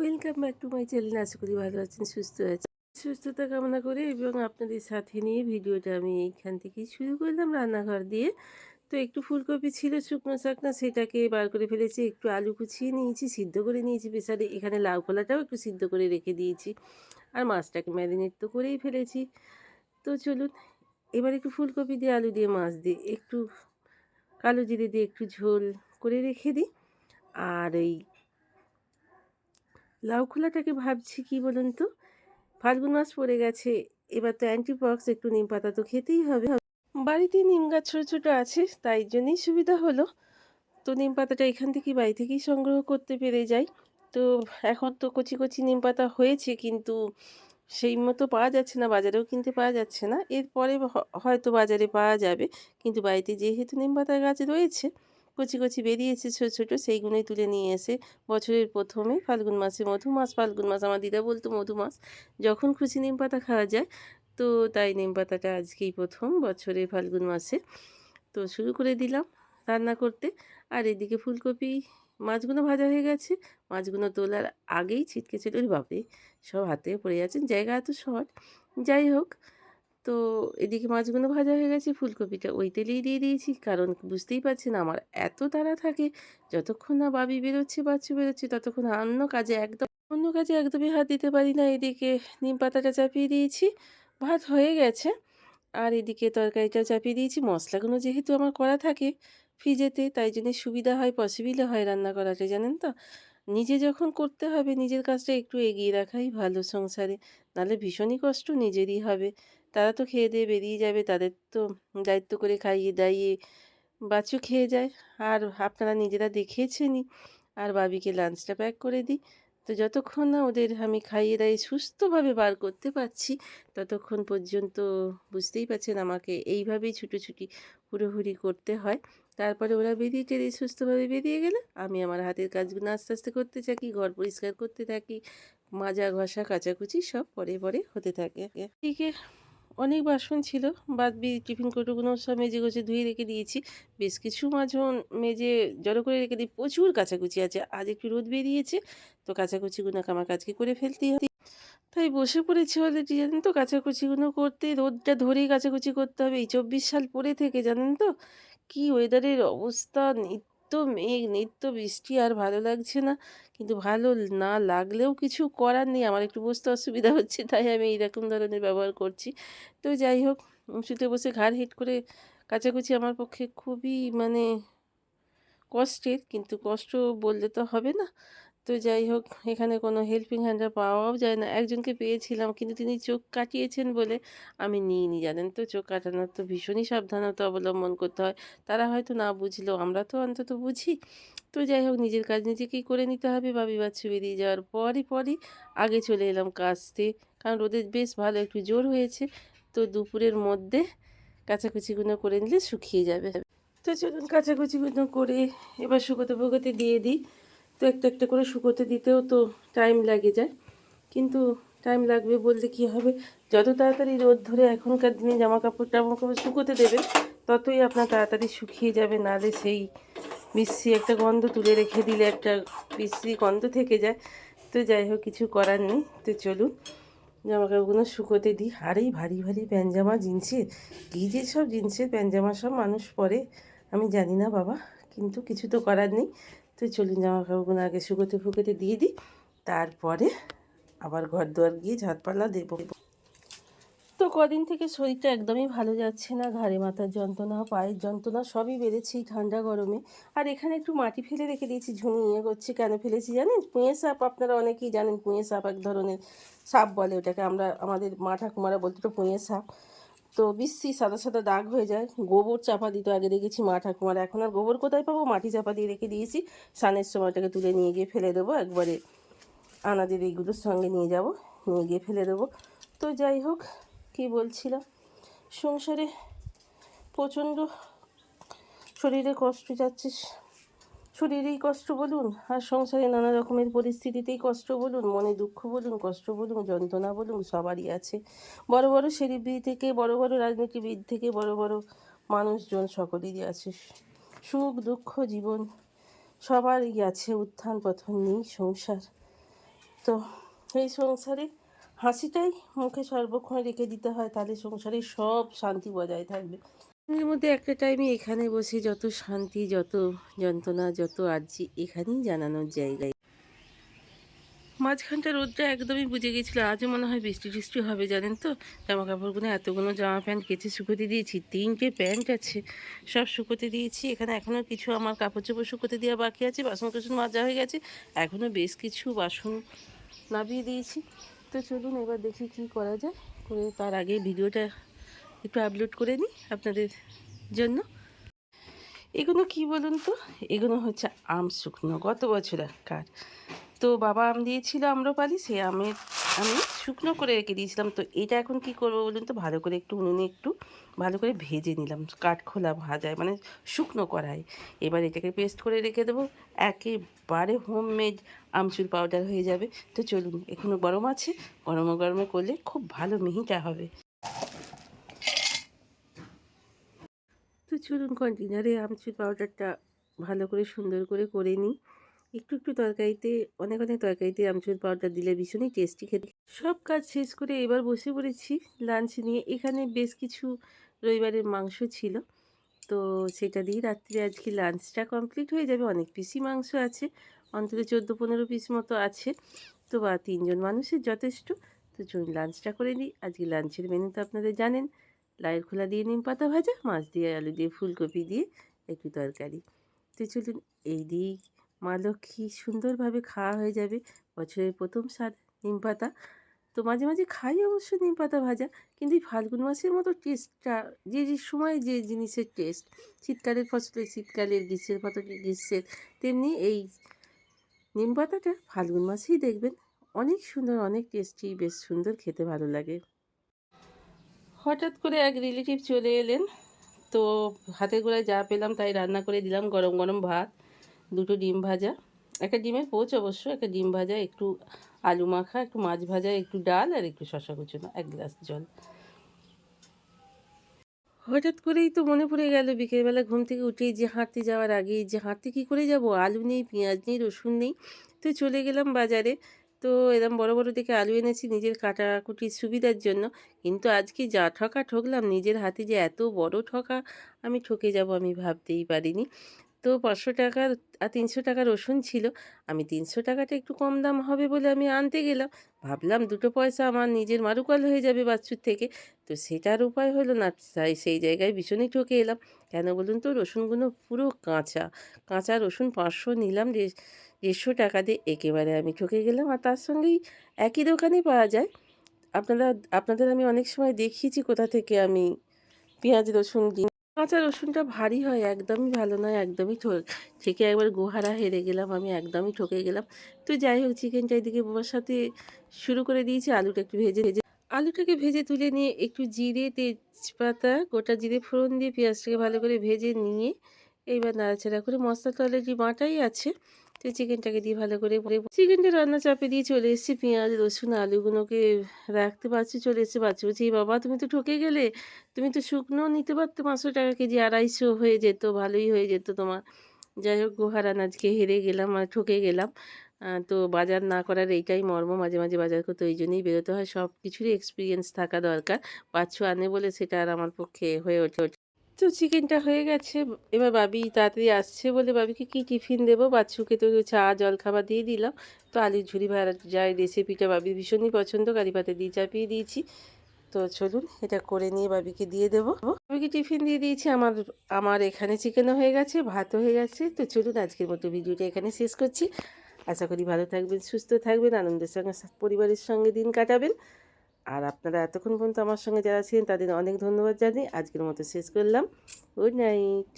Welcome back to my channel. আশা করি ভালো আছেন, সুস্থ আছেন। সুস্থতা কামনা করে এবং আপনাদের সাথে নিয়ে ভিডিওটা আমি এইখান থেকেই শুরু করলাম, রান্নাঘর দিয়ে। তো একটু ফুলকপি ছিল শুকনো শাকনা, সেটাকে বার করে ফেলেছি। একটু আলু কুচিয়ে নিয়েছি, সিদ্ধ করে নিয়েছি প্রেসারে। এখানে লাউ কলাটাও একটু সিদ্ধ করে রেখে দিয়েছি। আর মাছটাকে ম্যারিনেট তো করেই ফেলেছি। তো চলুন এবার একটু ফুলকপি দিয়ে আলু দিয়ে মাছ দিয়ে একটু কালো জিরে দিয়ে একটু ঝোল করে রেখে দিই। আর এই লাউ খোলাটাকে ভাবছি কি বলুন তো, ফাল্গুন মাস পড়ে গেছে, এবার তো অ্যান্টিপক্স, একটু নিম পাতা তো খেতেই হবে। বাড়িতে নিম গাছ ছোটো ছোটো আছে, তাই জন্যই সুবিধা হলো। তো নিম পাতাটা এখান থেকেই বাড়ি থেকেই সংগ্রহ করতে পেরে যাই। তো এখন তো কচি কচি নিম পাতা হয়েছে, কিন্তু সেই মতো পাওয়া যাচ্ছে না, বাজারেও কিনতে পাওয়া যাচ্ছে না। এরপরে হয়তো বাজারে পাওয়া যাবে, কিন্তু বাড়িতে যেহেতু নিম পাতার গাছ রয়েছে, কচি কচি বেরিয়েছে ছোটো ছোটো, সেইগুলোই তুলে নিয়ে এসে বছরের প্রথমে ফাল্গুন মাসে, মধু মাস ফাল্গুন মাস, আমার দিদা বলতো মধু মাস, যখন খুশি নিম পাতা খাওয়া যায়। তো তাই নিম পাতাটা আজকেই প্রথম বছরের ফাল্গুন মাসে। তো শুরু করে দিলাম রান্না করতে। আর এদিকে ফুলকপি, মাছগুলো ভাজা হয়ে গেছে। মাছগুলো তোলার আগেই ছিটকে ছিল, ওরে বাপরে, সব হাতে পড়ে যাচ্ছেন, জায়গা এত শর্ট। যাই হোক, তো এদিকে মাছগুলো ভাজা হয়ে গেছে, ফুলকপিটা ওই তেলেই দিয়ে দিয়েছি। কারণ বুঝতেই পারছেন আমার এত তাড়া থাকে, যতক্ষণ না বাবি বেরোচ্ছে, বাচ্চু বেরোচ্ছে, ততক্ষণ অন্য কাজে একদমই হাত দিতে পারি না। এদিকে নিম পাতাটা চাপিয়ে দিয়েছি, ভাত হয়ে গেছে। আর এদিকে তরকারিটাও চাপিয়ে দিয়েছি। মশলাগুলো যেহেতু আমার করা থাকে ফ্রিজেতে, তাই জন্য সুবিধা হয়, পসিবলও হয় রান্না করাটা, জানেন তো। নিজে যখন করতে হবে, নিজের কাজটা একটু এগিয়ে রাখাই ভালো সংসারে, নাহলে ভীষণই কষ্ট নিজেরই হবে। তারা তো খেয়ে দিয়ে বেরিয়ে যাবে, তাদের তো দায়িত্ব করে খাইয়ে দাইয়ে বাচ্চু খেয়ে যায়। আর আপনারা নিজেরা দেখেছেনই। আর বাবিকে লাঞ্চটা প্যাক করে দিই। তো যতক্ষণ না ওদের আমি খাইয়ে দাইয়ে সুস্থভাবে বার করতে পারছি, ততক্ষণ পর্যন্ত বুঝতেই পারছেন আমাকে এইভাবেই ছুটোছুটি হুড়োহুড়ি করতে হয়। তারপরে ওরা বেরিয়ে টেরিয়ে সুস্থভাবে বেরিয়ে গেলে আমি আমার হাতের কাজগুলো আস্তে আস্তে করতে থাকি, ঘর পরিষ্কার করতে থাকি, মাজা ঘষা কাচাকুচি সব পরে পরে হতে থাকে। এদিকে অনেক বাসন ছিল, টিফিন কৌটোগুলো সব মেজে গুজে ধুয়ে রেখে দিয়েছি। বেশ কিছু মাজন মেজে জড়ো করে রেখে দিই। প্রচুর কাচাকুচি আছে, আজ একটু রোদ বেরিয়েছে, তো কাচাকুচিগুলোকে আমার কাজকে করে ফেলতেই হবে। তাই বসে পড়েছি অলরেডি, জানেন তো, কাচাকুচিগুলো করতে। রোদটা ধরেই কাচাকুচি করতে হবে। এই 24 সাল পরে থেকে, জানেন তো, কি ওয়েদারের অবস্থা, নিত্য মেঘ, নিত্য বৃষ্টি, আর ভালো লাগছে না। কিন্তু ভালো না লাগলেও কিছু করার নেই, আমার একটু বসতে অসুবিধা হচ্ছে, তাই আমি এইরকম ধরনের ব্যবহার করছি। তো যাই হোক, শুতে বসে ঘাড় হিট করে কাচাকুচি আমার পক্ষে খুবই মানে কষ্টের, কিন্তু কষ্ট বললে তো হবে না। তো যাই হোক, এখানে কোনো হেল্পিং হ্যান্ডার পাওয়াও যায় না। একজনকে পেয়েছিলাম, কিন্তু তিনি চোখ কাটিয়েছেন বলে আমি নিইনি, জানেন তো। চোখ কাটানোর তো ভীষণই সাবধানতা অবলম্বন করতে হয়। তারা হয়তো না বুঝলেও আমরা তো অন্তত বুঝি। তো যাই হোক, নিজের কাজ নিজেকেই করে নিতে হবে। বাবি বাচ্চু বেরিয়ে যাওয়ার পরই আগে চলে এলাম কাচতে, কারণ রোদের বেশ ভালো একটু জোর হয়েছে। তো দুপুরের মধ্যে কাচাকুচিগুলো করে নিলে শুকিয়ে যাবে। তো চলুন কাচাকুচিগুলো করে এবার শুকোতে ফুকোতে দিয়ে দিই। তো একটা একটা করে শুকোতে দিতেও তো টাইম লাগে যায়, কিন্তু টাইম লাগবে বললে কি হবে। যত তাড়াতাড়ি রোদ ধরে এখনকার দিনে জামা কাপড় শুকোতে দেবেন, ততই আপনার তাড়াতাড়ি শুকিয়ে যাবে। নাহলে সেই বিশ্রী একটা গন্ধ, তুলে রেখে দিলে একটা বিশ্রী গন্ধ থেকে যায়। তো যাই হোক, কিছু করার নেই। তো চলুন জামা কাপড়গুলো শুকোতে দিই। আর এই ভারী ভারী প্যান্টজামা, জিন্সের, কী যে সব জিন্সের প্যান্টজামা সব মানুষ পরে, আমি জানি না বাবা, কিন্তু কিছু তো করার নেই। তো চলুন জামা কাপড়গুলো আগে শুকোতে ফুকোতে দিয়ে দিই, তারপরে আবার ঘর দুয়ার গিয়ে ঝাঁটপালা দেবো। তো কদিন থেকে শরীরটা একদমই ভালো যাচ্ছে না, ঘাড়ে মাথার যন্ত্রণা, পায়ের যন্ত্রণা সবই বেড়েছে এই ঠান্ডা গরমে। আর এখানে একটু মাটি ফেলে রেখে দিয়েছি, ঝুনিয়ে করছি। কেন ফেলেছি জানেন? পুঁয়ে সাপ, আপনারা অনেকেই জানেন পুঁয়ে সাপ এক ধরনের সাপ বলে ওটাকে, আমরা আমাদের মা ঠাকুমারা বলতো তো পুঁয়ে সাপ। তো বিশ্রী সাদা সাদা দাগ হয়ে যায়। গোবর চাপা দিত আগে, দেখেছি মা ঠাকুমারা। এখন আর গোবর কোথায় পাবো, মাটি চাপা দিয়ে রেখে দিয়েছি। স্নানের সময়টাকে তুলে নিয়ে গিয়ে ফেলে দেবো একবারে, আনাজের এইগুলোর সঙ্গে নিয়ে যাব, নিয়ে গিয়ে ফেলে দেবো। তো যাই হোক, কী বলছিলাম, সংসারে প্রচণ্ড শরীরে কষ্ট যাচ্ছে, শরীরেই কষ্ট বলুন, আর সংসারে নানা রকমের পরিস্থিতিতেই কষ্ট বলুন, মনে দুঃখ বলুন, কষ্ট বলুন, যন্ত্রণা বলুন, সবারই আছে। বড় বড় সেলিব্রিটি থেকে বড় বড় রাজনীতিবিদ থেকে বড় বড় মানুষজন, সকলেরই আছে সুখ দুঃখ, জীবন সবারই আছে, উত্থান পতন নেই সংসার। তো এই সংসারে হাসিটাই মুখে সর্বক্ষণ রেখে দিতে হয়, তাহলে সংসারে সব শান্তি বজায় থাকবে। এর মধ্যে একটা টাইমে এখানে বসে যত শান্তি, যত যন্ত্রণা, যত আর্জি এখানেই জানানোর জায়গায়। মাঝখানটা রোদটা একদমই বুঝে গেছিলো, আজও মনে হয় বৃষ্টি টিষ্টি হবে জানেন তো। জামা কাপড়গুলো এতগুলো জামা প্যান্ট কেচে শুকোতে দিয়েছি, 3টে প্যান্ট আছে, সব শুকোতে দিয়েছি। এখানে এখনও কিছু আমার কাপড় চোপড় শুকোতে দেওয়া বাকি আছে, বাসন কোসন মাজা হয়ে গেছে, এখনও বেশ কিছু বাসন নামিয়ে দিয়েছি। তো চলুন এবার দেখি কি করা যায়, করে তার আগে ভিডিওটা একটু আপলোড করে নিই আপনাদের জন্য। এগুলো কি বলুন তো, এগুলো হচ্ছে আম শুকনো, গত বছরকার। তো বাবা আম দিয়েছিল আম্রপালি, সেই আমের আমি শুকনো করে রেখে দিয়েছিলাম। তো এটা এখন কি করব বলুন তো, ভালো করে একটু উনুনে একটু ভালো করে ভেজে নিলাম, কাঠখোলা ভাজায় মানে শুকনো কড়াই। এবার এটাকে পেস্ট করে রেখে দেবো, একেবারে হোমমেড আমচুর পাউডার হয়ে যাবে। তো চলুন, এখনও গরম আছে, গরমে গরমে করলে খুব ভালো মিহিটা হবে। তো চলুন কন্টেনারে আমচুর পাউডারটা ভালো করে সুন্দর করে নিই। একটু একটু তরকারিতে, অনেক অনেক তরকারিতে আমচুর পাউডার দিলে ভীষণই টেস্টি খেতে। সব কাজ শেষ করে এবার বসে পড়েছি লাঞ্চ নিয়ে। এখানে বেশ কিছু রবিবারের মাংস ছিল, তো সেটা দিয়ে রাত্রে আজকে লাঞ্চটা কমপ্লিট হয়ে যাবে। অনেক পিসই মাংস আছে, অন্তত 14-15 পিস মতো আছে, তো বা 3জন মানুষের যথেষ্ট। তো চলুন লাঞ্চটা করে নিই। আজকে লাঞ্চের মেনু তো আপনাদের জানেন, লাইয়ের খোলা দিয়ে নিম পাতা ভাজা, মাছ দিয়ে আলু দিয়ে ফুলকপি দিয়ে একটু তরকারি। তো চলুন এই দিয়েই মা লক্ষ্মী সুন্দরভাবে খাওয়া হয়ে যাবে। বছরের প্রথম স্বাদ নিম পাতা। তো মাঝে মাঝে খাই অবশ্য নিম পাতা ভাজা, কিন্তু এই ফাল্গুন মাসের মতো টেস্টটা, যে যে সময় যে জিনিসের টেস্ট, শীতকালের ফসলে শীতকালের, গ্রীষ্মের ফসলে গ্রীষ্মের, তেমনি এই নিম পাতাটা ফাল্গুন মাসেই দেখবেন অনেক সুন্দর, অনেক টেস্টি, বেশ সুন্দর খেতে ভালো লাগে। হঠাৎ করে এক রিলেটিভ চলে এলেন, তো হাতে গোড়ায় যা পেলাম তাই রান্না করে দিলাম। গরম গরম ভাত, 2টো ডিম ভাজা, একটা ডিমের পোচ অবশ্য, একটা ডিম ভাজা, একটু আলু মাখা, একটু মাছ ভাজা, একটু ডাল আর একটু শশা কুচোনো, 1 গ্লাস জল। হঠাৎ করেই তো মনে পড়ে গেল বিকেলবেলা ঘুম থেকে উঠেই যে হাঁটতে যাওয়ার আগেই, যে হাঁটতে কী করে যাব, আলু নেই, পেঁয়াজ নেই, রসুন নেই। তো চলে গেলাম বাজারে। তো এরম বড় বড় দেখে আলু এনেছি নিজের কাটাকুটির সুবিধার জন্য। কিন্তু আজকে যা ঠকা ঠকলাম, নিজের হাতে যে এত বড় ঠকা আমি ঠকে যাব আমি ভাবতেই পারিনি। তো 500 টাকার আর 300 টাকা রসুন ছিল। আমি 300 টাকাটা একটু কম দাম হবে বলে আমি আনতে গেলাম। ভাবলাম 2টো পয়সা আমার নিজের মারুকাল হয়ে যাবে বাছুর থেকে। তো সেটার উপায় হলো না। তাই সেই জায়গায় ভীষণই ঠকে এলাম। কেন বলুন তো, রসুনগুলো পুরো কাঁচা। কাঁচা রসুন 500 নিলাম 150 টাকা দিয়ে, একেবারে আমি ঠকে গেলাম। আর তার সঙ্গেই একই দোকানে পাওয়া যায়। আপনাদের আমি অনেক সময় দেখিয়েছি কোথা থেকে আমি পেঁয়াজ রসুন কিনি। কাঁচা রসুনটা ভারী হয়, একদমই ভালো নয়, একদমই থেকে একবার গোহারা হেরে গেলাম, আমি একদমই ঠকে গেলাম। তো যাই হোক, চিকেনটা এদিকে বসাতে শুরু করে দিয়েছি। আলুটা একটু ভেজে ভেজে আলুটাকে ভেজে তুলে নিয়ে একটু জিরে, তেজপাতা, গোটা জিরে ফোড়ন দিয়ে পেঁয়াজটাকে ভালো করে ভেজে নিয়ে এইবার নাড়াচাড়া করে, মশলা তো অলরেডি বাটাই আছে, তো চিকেনটাকে দিয়ে ভালো করে চিকেনটা রান্না চাপে দিয়ে চলে এসেছি। পেঁয়াজ রসুন আলুগুলোকে রাখতে পারছি, চলে এসেছে। বাচ্চা বলছি, বাবা তুমি তো ঠকে গেলে, তুমি তো শুকনো নিতে পারতো, 500 টাকা কেজি, 250 হয়ে যেত, ভালোই হয়ে যেত তোমার। যাই হোক, গোহারান আজকে হেরে গেলাম আর ঠকে গেলাম। তো বাজার না করার এইটাই মর্ম, মাঝে মাঝে বাজার করতে ওই জন্যই বেরোতে হয়। সব কিছুরই এক্সপিরিয়েন্স থাকা দরকার। বাচ্চু আনে বলে সেটা আর আমার পক্ষে হয়ে ওঠে। তো চিকেনটা হয়ে গেছে। এবার বাবি তাড়াতাড়ি আসছে বলে বাবিকে কি টিফিন দেবো, বাচ্চুকে তো চা জলখাবার দিয়ে দিলাম। তো আলুর ঝুরি ভাজার রেসিপিটা বাবি ভীষণই পছন্দ, কারি পাতে দিয়ে চাপিয়ে দিয়েছি। তো চলুন এটা করে নিয়ে বাবিকে দিয়ে দেবো। বাবিকে টিফিন দিয়ে দিয়েছি। আমার আমার এখানে চিকেনও হয়ে গেছে, ভাতও হয়ে গেছে। তো চলুন আজকের মতো ভিডিওটা এখানে শেষ করছি। আশা করি ভালো থাকবেন, সুস্থ থাকবেন, আনন্দের সঙ্গে পরিবারের সঙ্গে দিন কাটাবেন। আর আপনারা এতক্ষণ পর্যন্ত আমার সঙ্গে যারা ছিলেন তাদের অনেক ধন্যবাদ জানিয়ে আজকের মতো শেষ করলাম। Good night.